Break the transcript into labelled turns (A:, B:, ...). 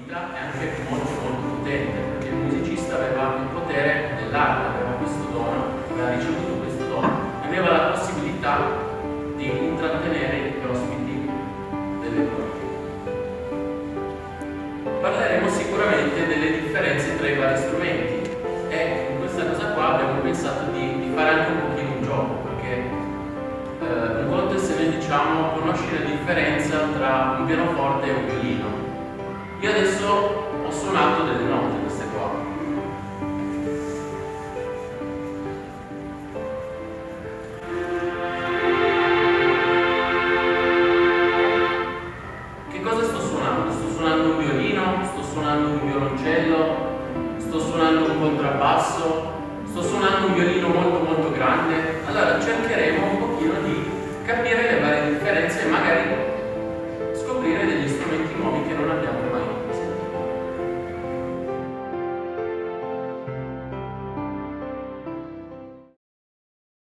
A: possibilità e anche molto potente, perché il musicista aveva il potere dell'arte, aveva questo dono, aveva ricevuto questo dono, aveva la possibilità di intrattenere gli ospiti delle corti. Parleremo sicuramente delle differenze tra i vari strumenti e in questa cosa qua abbiamo pensato di fare anche un pochino un gioco, perché un conto è se noi diciamo conosci la differenza tra un pianoforte e un violino. Io adesso ho suonato delle note,